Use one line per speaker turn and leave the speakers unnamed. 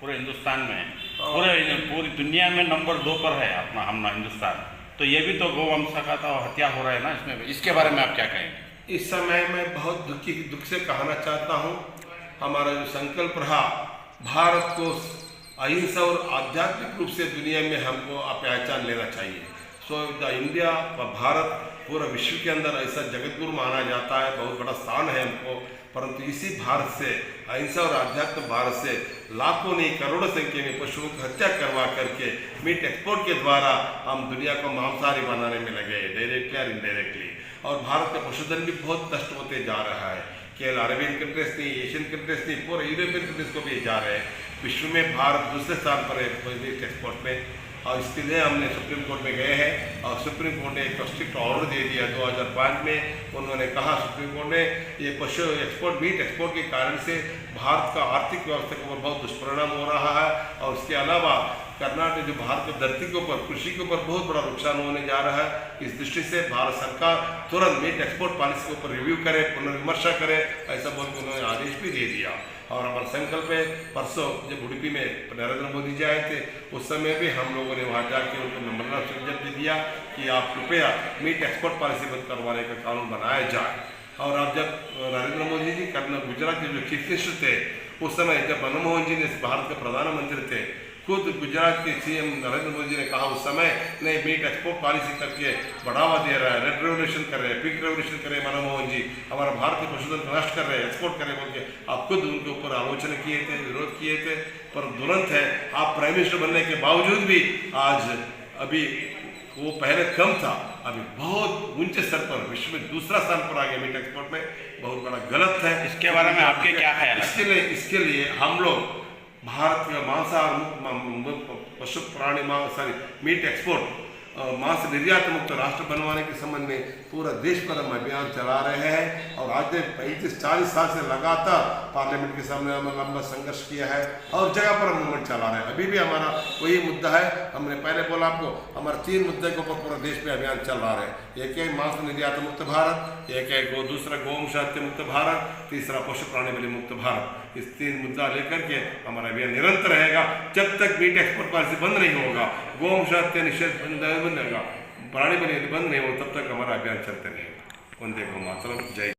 पूरे हिंदुस्तान में, पूरी दुनिया में नंबर 2 पर है अपना हमारा हिंदुस्तान। तो ये भी तो गौवंश का तो हत्या हो रहा है ना इसमें, इसके बारे में आप क्या कहेंगे?
इस समय मैं बहुत दुख से कहना चाहता हूँ, हमारा जो संकल्प रहा भारत को अहिंसा और आध्यात्मिक रूप से दुनिया में हमको पहचान लेना चाहिए। सो द इंडिया व भारत पूरा विश्व के अंदर ऐसा जगतगुरु माना जाता है, बहुत बड़ा स्थान है हमको। परंतु इसी भारत से, अहिंसा और आध्यात्म भारत से लाखों नहीं करोड़ों संख्या में पशुओं की हत्या करवा करके मीट एक्सपोर्ट के द्वारा हम दुनिया को मांसाहारी बनाने में लगे, डायरेक्टली और इनडायरेक्टली। और भारत का पशुधन भी बहुत नष्ट होते जा रहा है। केवल अरेबियन कंट्रीज नहीं, एशियन कंट्रीज नहीं, पूरे यूरोपियन कंट्रीज को भी जा रहे हैं। विश्व में भारत दूसरे स्थान पर है मीट एक्सपोर्ट में, और इसके लिए हमने सुप्रीम कोर्ट में गए हैं और सुप्रीम कोर्ट ने एक स्ट्रिक्ट ऑर्डर दे दिया 2005 में। उन्होंने कहा, सुप्रीम कोर्ट ने, ये पशु एक्सपोर्ट, मीट एक्सपोर्ट के कारण से भारत का आर्थिक व्यवस्था के ऊपर बहुत दुष्परिणाम हो रहा है। और उसके अलावा कर्नाटक, जो भारत की धरती के ऊपर, कृषि के ऊपर बहुत बड़ा नुकसान होने जा रहा है। इस दृष्टि से भारत सरकार तुरंत मीट एक्सपोर्ट पॉलिसी के ऊपर रिव्यू करे, पुनर्विमर्शा करे, ऐसा बोल के उन्होंने आदेश भी दे दिया। और हमारा संकल्प है, परसों जब उडुपी में नरेंद्र मोदी जी आए थे, उस समय भी हम लोगों ने वहाँ जाके उनको नम्रता दे दिया कि आप कृपया मीट एक्सपोर्ट पॉलिसी बंद करवाने का कानून बनाया जाए। और अब जब नरेंद्र मोदी जी गुजरात के जो चीफ मिनिस्टर थे, उस समय जब मनमोहन जी ने भारत के प्रधानमंत्री थे, खुद गुजरात के सीएम नरेंद्र मोदी ने कहा उस समय, नहीं मीट एक्सपोर्ट पॉलिसी करके बढ़ावा दे रहा है, रेड रेवोल्यूशन कर रहे हैं, पिंक रेवोल्यूशन कर रहे हैं मनमोहन जी, हमारा भारतीय पशुधन को नष्ट कर रहे हैं, एक्सपोर्ट कर रहे हैं बोल के आप खुद उनके ऊपर आलोचना किए थे, विरोध किए थे। पर दुरंत है, आप प्राइम मिनिस्टर बनने के बावजूद भी आज अभी वो पहले कम था, अभी बहुत ऊंचे स्तर पर विश्व में दूसरा स्थान पर आ गया मीट एक्सपोर्ट में। बहुत बड़ा गलत है।
इसके बारे में आपके क्या ख्याल है?
इसके लिए हम लोग भारत का मांसाहार पशु प्राणी मीट एक्सपोर्ट मांस निर्यात मुक्त राष्ट्र बनवाने के संबंध में पूरा देश पर हम अभियान चला रहे हैं। और आज 35-40 साल से लगातार पार्लियामेंट के सामने हम लंबा संघर्ष किया है और जगह पर हम मूवमेंट चला रहे हैं। अभी भी हमारा वही मुद्दा है, हमने पहले बोला आपको, हमारे 3 मुद्दे के ऊपर पूरा देश में अभियान चल रहा है। एक है मांस निर्यात मुक्त भारत, एक है दूसरा गौवंश हत्या मुक्त भारत, तीसरा पशु प्राणी बलि मुक्त भारत। इस 3 मुद्दा लेकर के हमारा अभियान निरंतर रहेगा जब तक मीट एक्सपोर्ट पॉलिसी बंद नहीं होगा, गौवंश हत्या निषेध बंद होगा, प्राणी बलि बंद नहीं हो, तब तक हमारा अभियान चलते रहेगा। वंदे मातरम, जय।